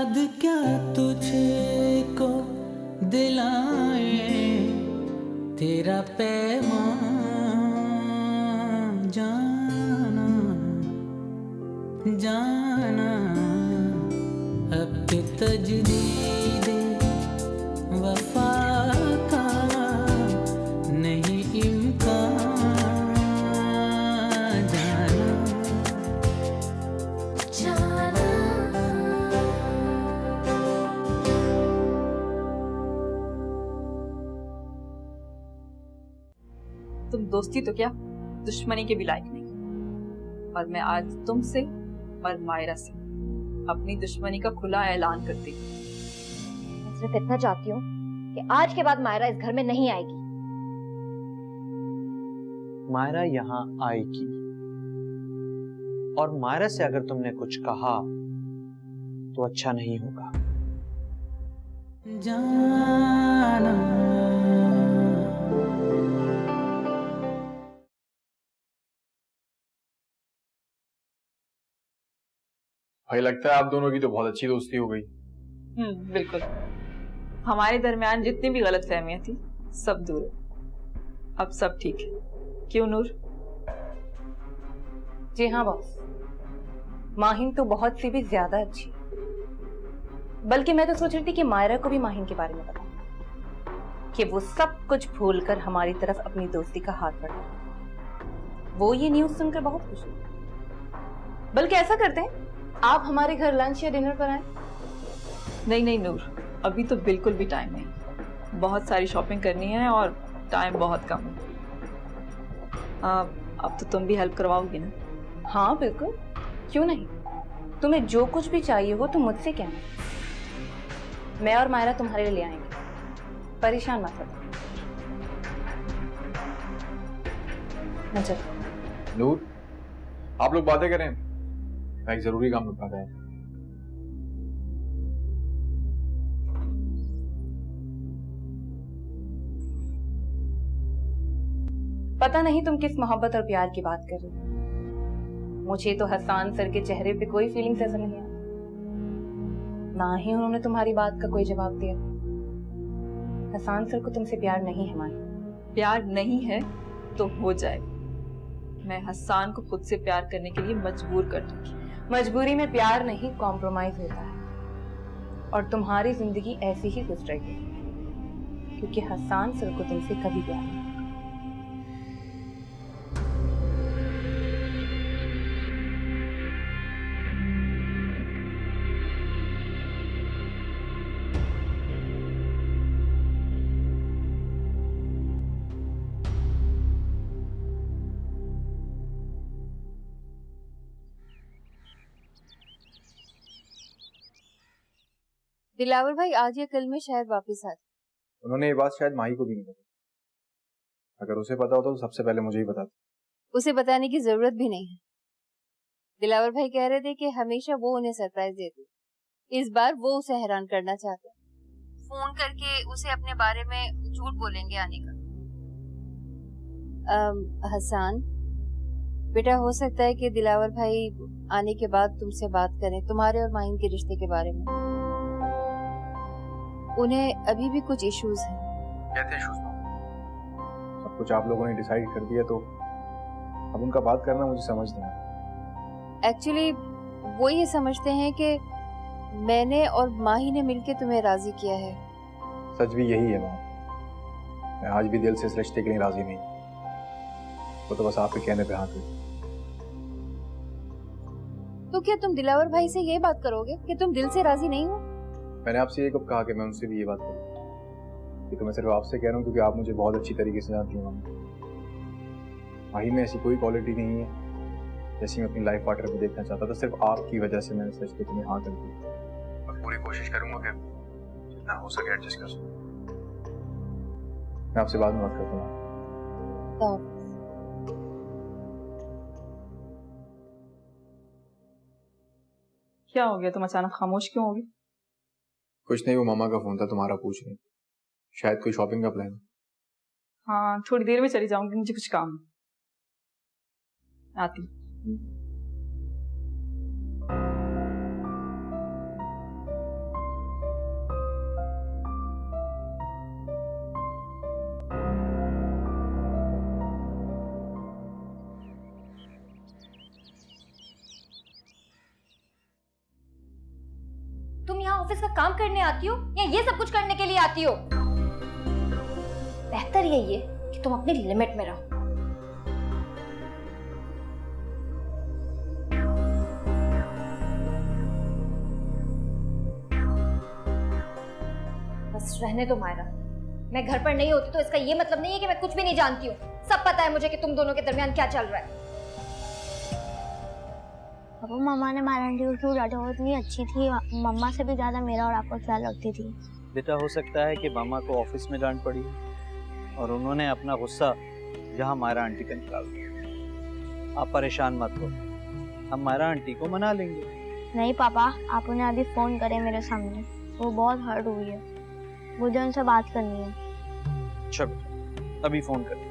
याद क्या तुझको दिलाए तेरा पैगाम जाना जाना अब के तजदीद वफा का नहीं इम्कान जाना जाना। तुम दोस्ती तो क्या दुश्मनी के भी लायक नहीं, और मैं आज तुमसे और मायरा से अपनी दुश्मनी का खुला ऐलान करती हूँ। मैं सिर्फ इतना चाहती हूँ कि आज के बाद मायरा इस घर में नहीं आएगी। मायरा यहाँ आएगी, और मायरा से अगर तुमने कुछ कहा तो अच्छा नहीं होगा। जाना भाई लगता है आप दोनों की तो बहुत अच्छी दोस्ती हो गई। बिल्कुल। हमारे दरमियान जितनी भी गलतफहमियां थी सब दूर है, अब सब ठीक है। क्यों नूर? जी हाँ बॉस, माहिन तो बहुत सी भी ज्यादा अच्छी, बल्कि मैं तो सोच रही थी कि मायरा को भी माहिन के बारे में बताऊं कि वो सब कुछ भूलकर हमारी तरफ अपनी दोस्ती का हाथ बढ़ा। वो ये न्यूज सुनकर बहुत खुश हुई। बल्कि ऐसा करते हैं, आप हमारे घर लंच या डिनर पर आए। नहीं नहीं नूर, अभी तो बिल्कुल भी टाइम नहीं, बहुत सारी शॉपिंग करनी है और टाइम बहुत कम है। अब तो तुम भी हेल्प करवाओगी ना? हाँ बिल्कुल, क्यों नहीं। तुम्हें जो कुछ भी चाहिए हो तुम मुझसे कहना, मैं और मायरा तुम्हारे लिए ले आएंगे, परेशान मत हो। नूर, आप लोग बातें करें, मैं एक जरूरी काम निपटाता है। पता नहीं तुम किस मोहब्बत और प्यार की बात कर रही हो। मुझे तो हसान सर के चेहरे पे कोई फीलिंग्स ऐसा नहीं आया, ना ही उन्होंने तुम्हारी बात का कोई जवाब दिया। हसान सर को तुमसे प्यार नहीं है माही। प्यार नहीं है तो हो जाए, मैं हसान को खुद से प्यार करने के लिए मजबूर कर दूंगी। मजबूरी में प्यार नहीं, कॉम्प्रोमाइज होता है, और तुम्हारी जिंदगी ऐसी ही गुजरेगी, क्योंकि हसान सर को तुमसे कभी प्यार नहीं। दिलावर भाई आज या कल में शायद वापस आ जाए। उन्होंने ये बात शायद माही को भी नहीं बताई। अगर उसे पता होता तो सबसे पहले मुझे ही बताता। उसे बताने की जरूरत भी नहीं है। दिलावर भाई कह रहे थे कि हमेशा वो उन्हें सरप्राइज देती, इस बार वो उसे हैरान करना चाहते हैं। फोन करके उसे अपने बारे में झूठ बोलेंगे आने का। हसन बेटा, हो सकता है कि दिलावर भाई आने के बाद तुमसे बात करें तुम्हारे और माहिन के रिश्ते के बारे में। उन्हें अभी भी कुछ इश्यूज हैं। कहते इश्यूज सब कुछ आप लोगों ने डिसाइड कर दिया, तो अब उनका बात करना मुझे समझ नहीं आता। एक्चुअली वो ये समझते हैं कि मैंने और माही ने मिलकर तुम्हें राजी किया है। सच भी यही है माँ, मैं आज भी दिल से इस रिश्ते के लिए राजी नहीं। वो तो बस आपके कहने पे हाँ करी। तो क्या तुम दिलावर भाई से ये बात करोगे कि तुम दिल से राजी नहीं हो? मैंने आपसे ये कब कहा कि मैं उनसे भी ये बात करूँ? ये तो मैं सिर्फ आपसे कह रहा हूँ क्योंकि आप मुझे बहुत अच्छी तरीके से जानती हैं। माही में ऐसी कोई क्वालिटी नहीं है जैसी मैं अपनी लाइफ पार्टनर को देखना चाहता था। सिर्फ आपकी वजह से मैंने सच को तुम्हें हाँ कर दी। मैं पूरी कोशिश करूंगा कि जितना हो सके एडजस्ट कर सकूं। मैं आपसे बाद में बात करता हूँ। क्या हो गया, तुम अचानक खामोश क्यों हो गए? कुछ नहीं, वो मामा का फोन था, तुम्हारा पूछ रही। शायद कोई शॉपिंग का प्लान। हाँ, थोड़ी देर में चली जाऊंगी, मुझे कुछ काम है। आती। यहाँ ऑफिस का काम करने आती हो या ये सब कुछ करने के लिए आती हो? बेहतर यही है कि तुम अपनी लिमिट में रहो। बस रहने दो मायरा, मैं घर पर नहीं होती तो इसका ये मतलब नहीं है कि मैं कुछ भी नहीं जानती हूँ। सब पता है मुझे कि तुम दोनों के दरमियान क्या चल रहा है। पापा मम्मा ने मायरा आंटी को क्यों डांटा? वो इतनी अच्छी थी, मम्मा से भी ज्यादा मेरा और आपका ख्याल रखती थी। बेटा हो सकता है कि मामा को ऑफिस में डांट पड़ी और उन्होंने अपना गुस्सा यहाँ मायरा आंटी पे निकाल दिया। आप परेशान मत हो, हम मायरा आंटी को मना लेंगे। नहीं पापा, आप उन्हें अभी फोन करें मेरे सामने, वो बहुत हर्ट हुई है, मुझे उनसे बात करनी है। अच्छा बेटा, अभी फोन कर।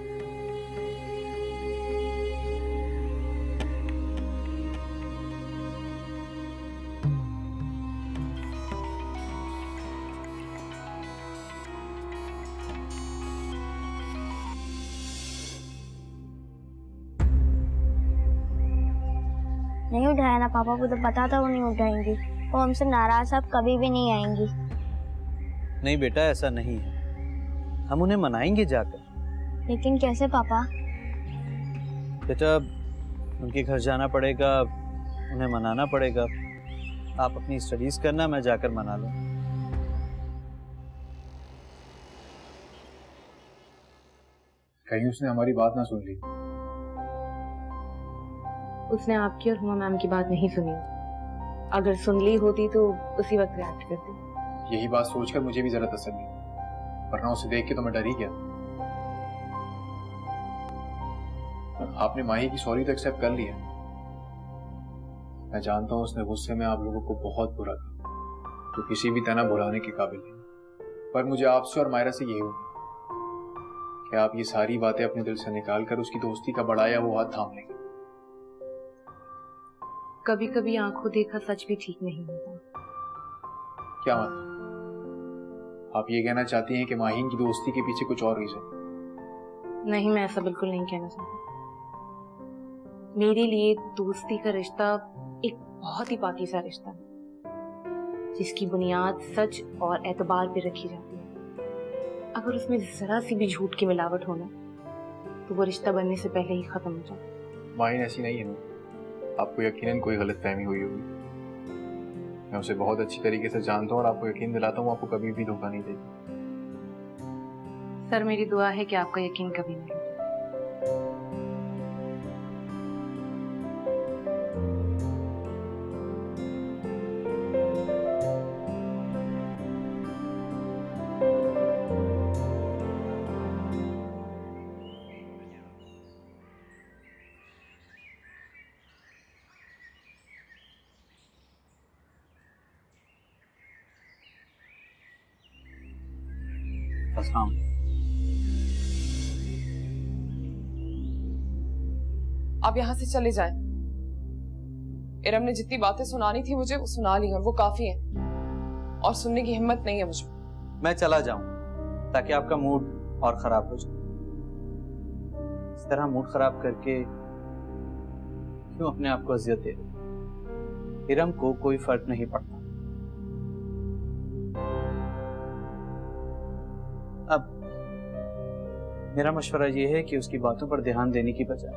नहीं उठाया ना पापा को, तो पता था वो नहीं उठाएंगी। वो हमसे नाराज अब कभी भी नहीं आएंगी। नहीं बेटा, ऐसा नहीं है, हम उन्हें मनाएंगे जाकर। लेकिन कैसे पापा? बेटा उनके घर जाना पड़ेगा, उन्हें मनाना पड़ेगा। आप अपनी स्टडीज करना, मैं जाकर मना लूँ। कहीं उसने हमारी बात ना सुन ली। उसने आपकी और हुमा मैम की बात नहीं सुनी। अगर सुन ली होती तो उसी वक्त रिएक्ट करती। यही बात सोचकर मुझे भी जरा तसल्ली, वरना उसे देख के तो मैं डर ही गया। आपने माही की सॉरी तो एक्सेप्ट कर लिया। मैं जानता हूं उसने गुस्से में आप लोगों को बहुत बुरा किया, जो किसी भी तरह भुलाने के काबिल नहीं। पर मुझे आपसे और मायरा से यही उम्मीद कि आप ये सारी बातें अपने दिल से निकाल कर उसकी दोस्ती का बढ़ाया हुआ हाथ थाम लेंगे। कभी कभी आंखों देखा सच भी ठीक नहीं होता। क्या मतलब? आप ये कहना चाहती हैं कि माहीन की दोस्ती के पीछे कुछ और रीजन? नहीं, मैं ऐसा बिल्कुल नहीं कहना चाहती। मेरे लिए दोस्ती का रिश्ता एक बहुत ही पाकीज़ा रिश्ता है, जिसकी बुनियाद सच और एतबार पे रखी जाती है। अगर उसमें जरा सी भी झूठ की मिलावट होना तो वो रिश्ता बनने से पहले ही खत्म हो जाता है। माहीन ऐसी नहीं है ना, आपको यकीनन कोई गलतफहमी हुई होगी। मैं उसे बहुत अच्छी तरीके से जानता हूँ और आपको यकीन दिलाता हूँ आपको कभी भी धोखा नहीं देगी। सर, मेरी दुआ है कि आपका यकीन कभी नहीं। अस्सलाम। आप यहाँ से चले जाएं। इरम ने जितनी बातें सुनानी थी मुझे वो सुना ली और वो काफी है, और सुनने की हिम्मत नहीं है मुझे। मैं चला जाऊं ताकि आपका मूड और खराब हो जाए। इस तरह मूड खराब करके क्यों अपने आप को अजियत दे रहे? इरम को कोई फर्क नहीं पड़ता। अब मेरा मशवरा यह है कि उसकी बातों पर ध्यान देने की बजाय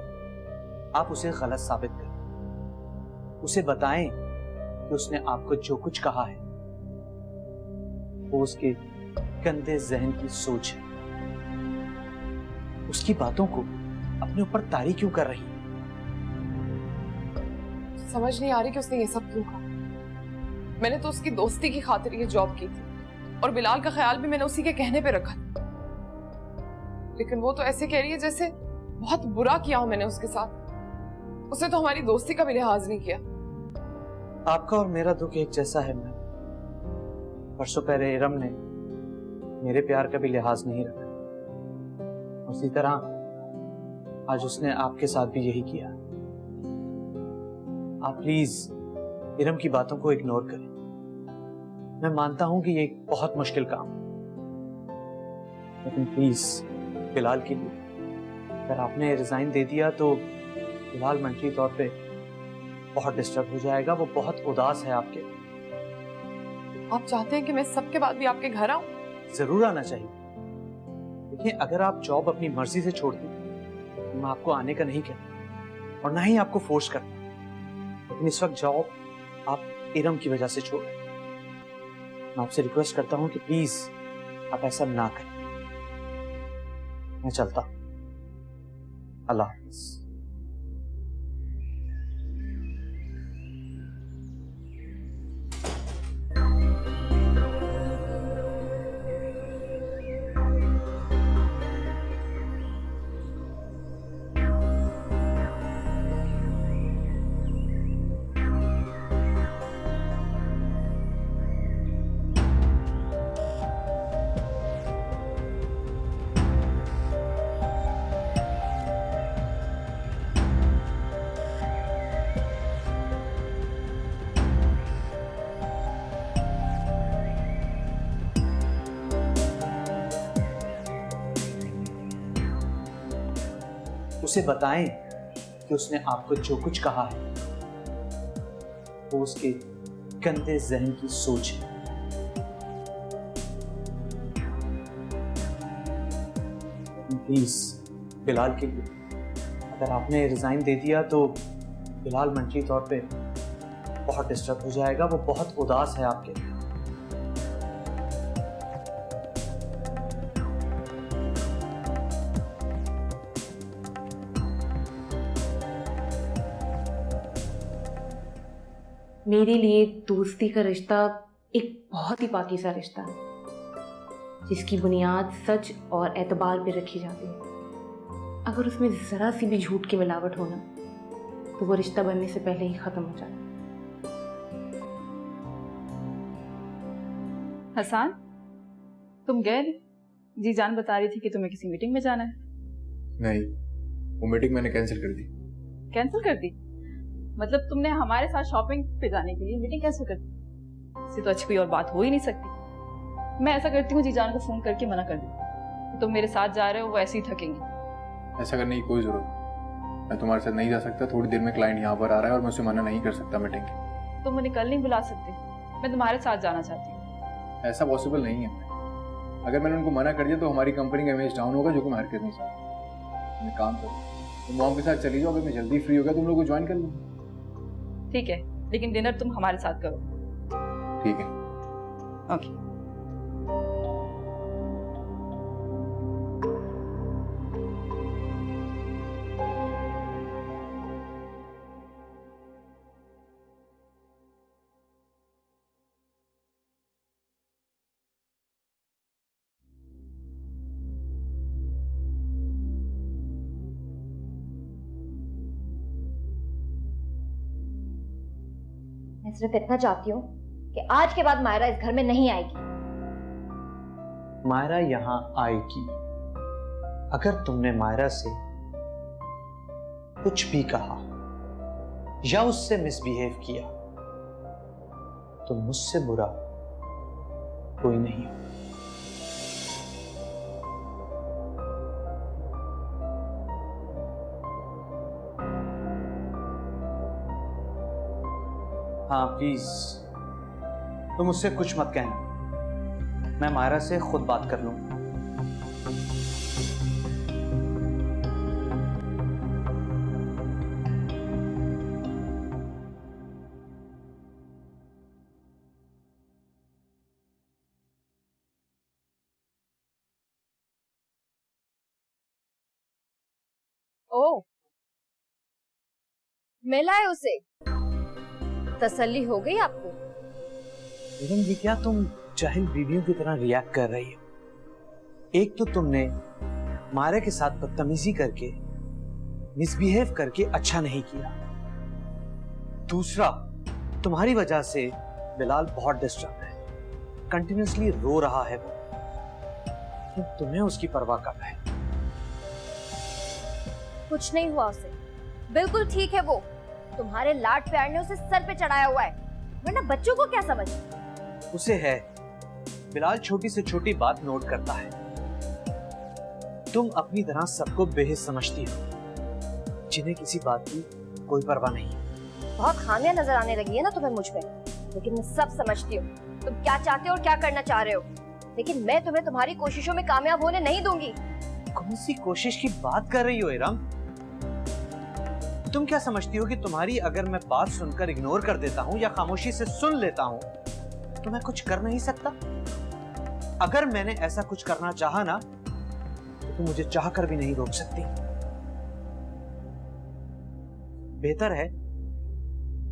आप उसे गलत साबित करें। उसे बताएं कि उसने आपको जो कुछ कहा है वो उसके गंदे जहन की सोच है। उसकी बातों को अपने ऊपर तारी क्यों कर रही है? समझ नहीं आ रही कि उसने ये सब क्यों कहा। मैंने तो उसकी दोस्ती की खातिर ये जॉब की थी और बिलाल का ख्याल भी मैंने उसी के कहने पे रखा था, लेकिन वो तो ऐसे कह रही है जैसे बहुत बुरा किया हो मैंने उसके साथ। उसने तो हमारी दोस्ती का भी लिहाज नहीं किया। आपका और मेरा दुख एक जैसा है मैम। परसों पहले इरम ने मेरे प्यार का भी लिहाज नहीं रखा, उसी तरह आज उसने आपके साथ भी यही किया। आप प्लीज इरम की बातों को इग्नोर करें। मैं मानता हूं कि ये एक बहुत मुश्किल काम है, लेकिन प्लीज बिलाल के लिए अगर आपने रिजाइन दे दिया तो बिलाल मेंटली तौर पे बहुत डिस्टर्ब हो जाएगा। वो बहुत उदास है आपके। आप चाहते हैं कि मैं सबके बाद भी आपके घर आऊं? जरूर आना चाहिए। देखिए, अगर आप जॉब अपनी मर्जी से छोड़ दी तो मैं आपको आने का नहीं कहता और ना ही आपको फोर्स करता, लेकिन इस वक्त जॉब आप इरम की वजह से छोड़ रहे हैं। मैं आपसे रिक्वेस्ट करता हूं कि प्लीज आप ऐसा ना करें। मैं चलता हूं। अल्लाह हाफिज। उसे बताएं कि उसने आपको जो कुछ कहा है वो उसके गंदे जहन की सोच है। प्लीज बिलाल के लिए, अगर आपने रिजाइन दे दिया तो बिलाल मंटली तौर पे बहुत डिस्टर्ब हो जाएगा। वो बहुत उदास है आपके लिए। मेरे लिए दोस्ती का रिश्ता एक बहुत ही पाकीज़ा रिश्ता है, जिसकी बुनियाद सच और एतबार पे रखी जाती है। अगर उसमें ज़रा सी भी झूठ की मिलावट हो ना, तो वो रिश्ता बनने से पहले ही ख़त्म हो जाता है। हसन, तुम गए नहीं? जी जान बता रही थी कि तुम्हें किसी मीटिंग में जाना है। नहीं, वो मीटिंग मैंने कैंसिल कर दी। कैंसिल कर दी? मतलब तुमने हमारे साथ शॉपिंग पे जाने के लिए मीटिंग कैंसिल कर दी? इससे तो अच्छी कोई और बात हो ही नहीं सकती। मैं ऐसा करती हूँ, जी जान को फोन करके मना कर देती हूँ। तुम मेरे साथ जा रहे हो, वो ऐसे ही थकेंगी। ऐसा करने की कोई जरूरत नहीं। मैं तुम्हारे साथ नहीं जा सकता। थोड़ी देर में क्लाइंट यहाँ पर आ रहा है और मैं उसे मना नहीं कर सकता मीटिंग की। तुम मुझे कल नहीं बुला सकते? मैं तुम्हारे साथ जाना चाहती हूँ। ऐसा पॉसिबल नहीं है। अगर मैंने उनको मना कर दिया तो हमारी कंपनी का इमेज डाउन होगा, जो कि मैं हरकत नहीं चाहता। मैं काम करूँ, तुम मॉम के साथ चली जाओ। अगर मैं जल्दी फ्री हो गया तुम लोग को ज्वाइन कर लूँ। ठीक है, लेकिन डिनर तुम हमारे साथ करो। ठीक है, ओके। मैं सिर्फ इतना चाहती हूँ कि आज के बाद मायरा इस घर में नहीं आएगी। मायरा यहाँ आएगी। अगर तुमने मायरा से कुछ भी कहा या उससे मिसबिहेव किया तो मुझसे बुरा कोई नहीं। हाँ प्लीज, तुम मुझसे कुछ मत कहना। मैं मायरा से खुद बात कर लूंगा। ओ, मिला है उसे? तसल्ली हो गई आपको? लेकिन ये क्या तुम जाहिल बीवियों की तरह रिएक्ट कर रही हो? एक तो तुमने मायरा के साथ बदतमीजी करके, मिसबिहेव करके अच्छा नहीं किया। दूसरा, तुम्हारी वजह से बिलाल बहुत डिस्टर्ब है, कंटिन्यूअसली रो रहा है वो। लेकिन तुम्हें उसकी परवाह कब है? कुछ नहीं हुआ उसे, बिल्कुल ठीक है वो। तुम्हारे लाड प्यार ने उसे सर पे चढ़ाया हुआ है, वरना बच्चों को क्या समझ? उसे है। बिलाल छोटी से छोटी बात नोट करता है। तुम अपनी तरह सबको बेहिस समझती हो, जिन्हें किसी बात की कोई परवाह नहीं। बहुत खामियां नजर आने लगी है ना तुम्हें मुझ में, लेकिन मैं सब समझती हूँ तुम क्या चाहते हो और क्या करना चाह रहे हो, लेकिन मैं तुम्हें तुम्हारी कोशिशों में कामयाब होने नहीं दूंगी। कौन सी कोशिश की बात कर रही हो इरम? तुम क्या समझती हो कि तुम्हारी अगर मैं बात सुनकर इग्नोर कर देता हूँ या खामोशी से सुन लेता हूँ तो मैं कुछ कर नहीं सकता? अगर मैंने ऐसा कुछ करना चाहा ना तो तुम मुझे चाहकर भी नहीं रोक सकती। बेहतर है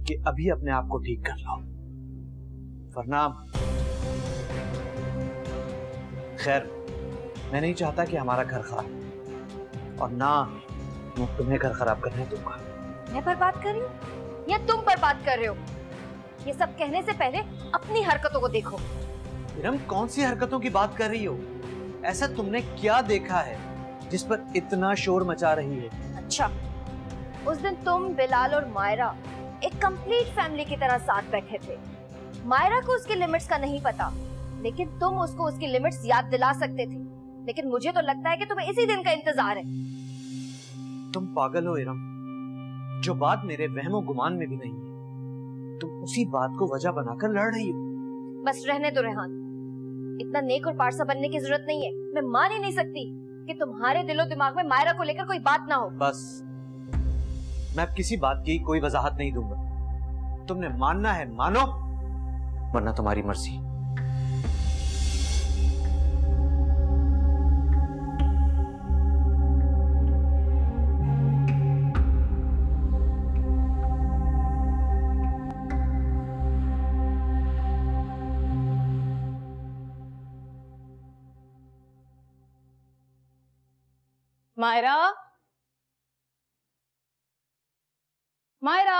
कि अभी अपने आप को ठीक कर लो, वरना खैर मैं नहीं चाहता कि हमारा घर खराब, और ना मैं तुम्हें घर खराब करने दूंगा। मैं बर्बाद कर रही हूँ या तुम बर्बाद कर रहे हो? ये सब कहने से पहले अपनी हरकतों को देखो। इरम, कौन सी हरकतों की बात कर रही हो? ऐसा तुमने क्या देखा है जिस पर इतना शोर मचा रही है? अच्छा, उस दिन तुम, बिलाल और मायरा एक कंप्लीट फैमिली की तरह साथ बैठे थे। मायरा को उसकी लिमिट्स का नहीं पता, लेकिन तुम उसको उसकी लिमिट्स याद दिला सकते थे। लेकिन मुझे तो लगता है कि तुम्हें इसी दिन का इंतजार है। तुम पागल हो इरम। जो बात मेरे वहमो गुमान में भी नहीं है, तुम उसी बात को वजह बनाकर लड़ रही हो। बस रहने दो रेहान, इतना नेक और पारसा बनने की जरूरत नहीं है। मैं मान ही नहीं सकती कि तुम्हारे दिलो दिमाग में मायरा को लेकर कोई बात ना हो। बस, मैं अब किसी बात की कोई वजाहत नहीं दूंगा। तुमने मानना है मानो, वरना तुम्हारी मर्जी। मायरा, मायरा,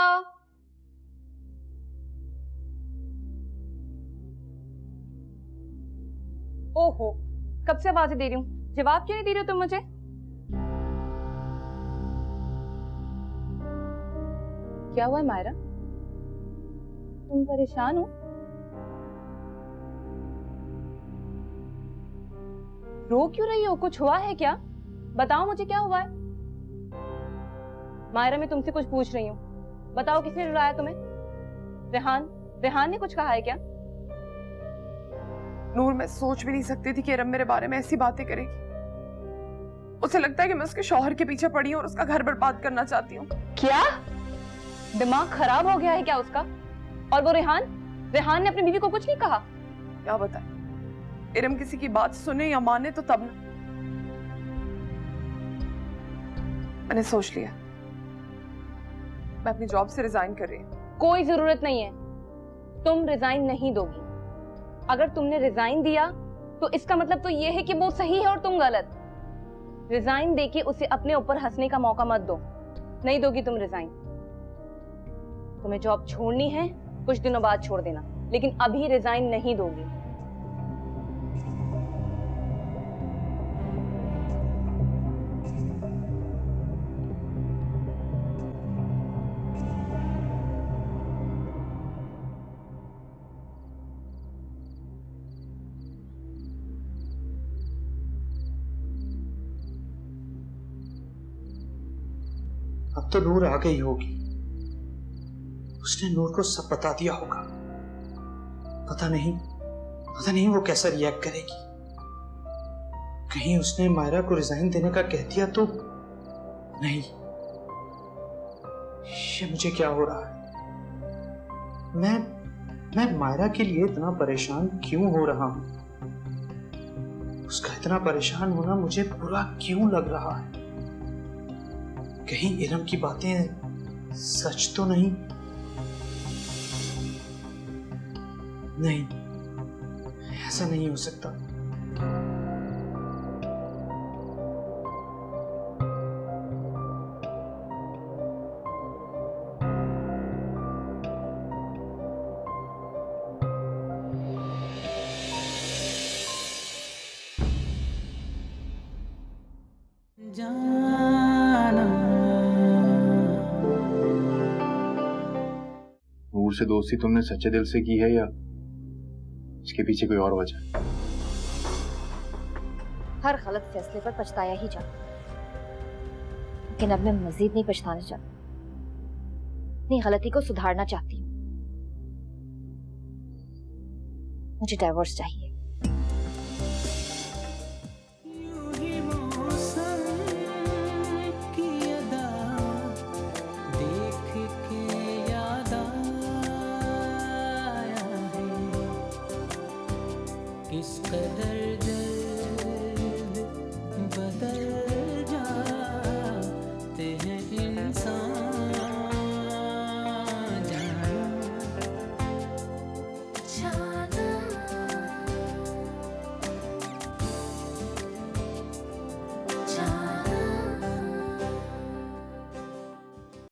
ओहो, कब से आवाजें दे रही हूँ, जवाब क्यों नहीं दे रही हो तुम मुझे? क्या हुआ है मायरा? तुम परेशान हो? रो क्यों रही हो? कुछ हुआ है क्या? बताओ मुझे, क्या हुआ है? मायरा, मैं तुमसे कुछ पूछ रही हूँ, बताओ किसने रुलाया तुम्हें? रेहान? रेहान ने कुछ कहा है क्या? नूर, मैं सोच भी नहीं सकती थी कि इरम मेरे बारे में ऐसी बातें करेगी। उसे लगता है कि मैं उसके शौहर के पीछे पड़ी हूँ और उसका घर बर्बाद करना चाहती हूँ। क्या? दिमाग खराब हो गया है क्या उसका? और वो रेहान? रेहान ने अपनी बीवी को कुछ नहीं कहा? क्या बताए, इरम किसी की बात सुने या माने तो तब ना। मैंने सोच लिया, मैं अपनी जॉब से रिजाइन कर रही हूँ। कोई जरूरत नहीं है, तुम रिजाइन नहीं दोगी। अगर तुमने रिजाइन दिया तो इसका मतलब तो ये है कि वो सही है और तुम गलत। रिजाइन देके उसे अपने ऊपर हंसने का मौका मत दो। नहीं दोगी तुम रिजाइन। तुम्हें जॉब छोड़नी है, कुछ दिनों बाद छोड़ देना, लेकिन अभी रिजाइन नहीं दोगी। अब तो नूर आ गई होगी, उसने नूर को सब बता दिया होगा। पता नहीं वो कैसा रिएक्ट करेगी। कहीं उसने मायरा को रिजाइन देने का कह दिया तो नहीं। ये मुझे क्या हो रहा है? मैं मायरा के लिए इतना परेशान क्यों हो रहा हूं? उसका इतना परेशान होना मुझे बुरा क्यों लग रहा है? कहीं इरम की बातें सच तो नहीं? नहीं, ऐसा नहीं हो सकता। नूर से दोस्ती तुमने सच्चे दिल से की है या इसके पीछे कोई और वजह है? हर गलत फैसले पर पछताया ही जाता, लेकिन अब मैं मजीद नहीं पछताना चाहती। अपनी गलती को सुधारना चाहती हूँ। मुझे डाइवोर्स चाहिए। यूं ही मौसम की अदा देख के याद आया है किस कदर